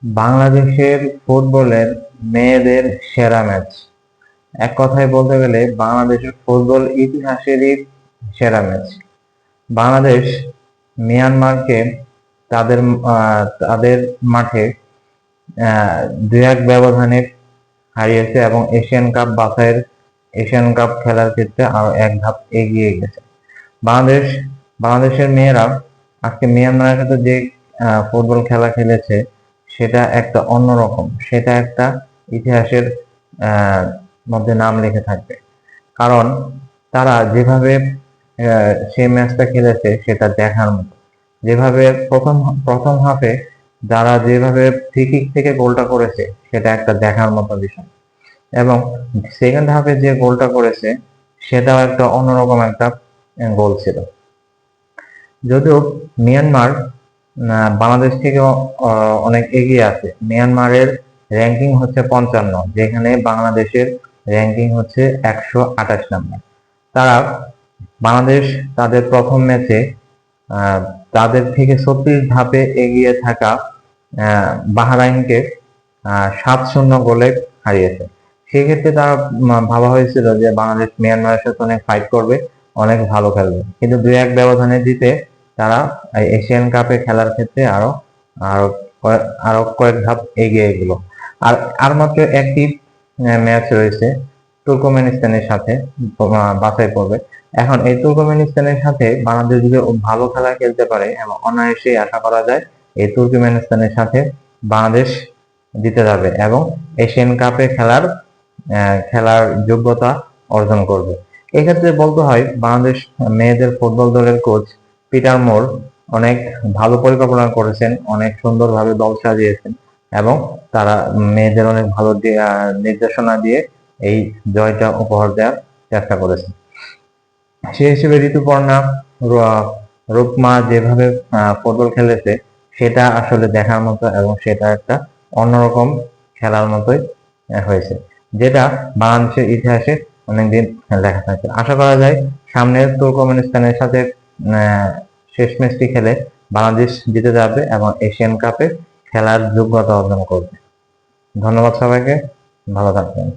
বাংলাদেশের ফুটবলের মেয়েদের সেরা ম্যাচ। এক কথায় বলতে গেলে বাংলাদেশের ফুটবল ইতিহাসেরই সেরা ম্যাচ। বাংলাদেশ মিয়ানমারকে তাদের তাদের মাঠে 2-1 ব্যবধানে হারিয়েছে এবং এশিয়ান কাপ খেলার ক্ষেত্রে আরো এক ধাপ এগিয়ে গেছে। বাংলাদেশের মেয়েরা আজকে মিয়ানমারের সাথে যে ফুটবল খেলা খেলেছে সেটা একটা অন্যরকম, সেটা একটা ইতিহাসের মধ্যে নাম লিখে থাকবে। কারণ তারা যেভাবে সেই ম্যাচটা খেলেছে সেটা দেখার মতো। যেভাবে প্রথম হাফে যারা যেভাবে ফ্রি কিক থেকে গোলটা করেছে সেটা একটা দেখার মতো বিষয়, এবং সেকেন্ড হাফে যে গোলটা করেছে সেটাও একটা অন্যরকম একটা গোল ছিল। যদিও মিয়ানমার বাংলাদেশ থেকে অনেক এগিয়ে আছে। মিয়ানমারের র্যাঙ্কিং হচ্ছে 55, যেখানে বাংলাদেশের র্যাঙ্কিং হচ্ছে 128 নম্বর। তারা বাংলাদেশ তাদের প্রথম ম্যাচে তাদের থেকে 36 ধাপে এগিয়ে থাকা বাহরাইনকে 7-0 গোলে হারিয়েছে। সেক্ষেত্রে তারা ভাবা হয়েছিল যে বাংলাদেশ মিয়ানমারের সাথে অনেক ফাইট করবে, অনেক ভালো খেলবে, কিন্তু 2-1 ব্যবধানে জিতে তারা এশিয়ান কাপে খেলার ক্ষেত্রে আরো আরো আরো কয়েক ধাপ এগিয়ে গেল। আর মাত্র একটি ম্যাচ রয়েছে তুর্কমেনিস্তানের সাথে, বাছাই পর্বে। এখন এই তুর্কমেনিস্তানের সাথে বাংলাদেশ যদি ভালো খেলা খেলতে পারে, এবং অনায়াসেই আশা করা যায় এই তুর্কমেনিস্তানের সাথে বাংলাদেশ জিতে যাবে এবং এশিয়ান কাপে খেলার যোগ্যতা অর্জন করবে। এক্ষেত্রে বলতে হয় বাংলাদেশ মেয়েদের ফুটবল দলের কোচ পিটার মোর অনেক ভালো পরিকল্পনা করেছেন, অনেক সুন্দরভাবে দল সাজিয়েছেন এবং তারা মেয়েদের অনেক ভালো নির্দেশনা দিয়ে এই জয়টা উপহার দেওয়ার চেষ্টা করেছেন। সে হিসেবে ঋতুপর্ণা, রূপমা যেভাবে ফুটবল খেলেছে সেটা আসলে দেখার মতো, এবং সেটা একটা অন্যরকম খেলার মতোই হয়েছে, যেটা বাংলাদেশের ইতিহাসে অনেকদিন লেখা থাকে। আশা করা যায় সামনের তুর্কমেনিস্তানের সাথে শেষ ম্যাচটি খেলে বাংলাদেশ জিতে যাবে এবং এশিয়ান কাপে খেলার যোগ্যতা অর্জন করবে। ধন্যবাদ সবাইকে, ভালো থাকবেন।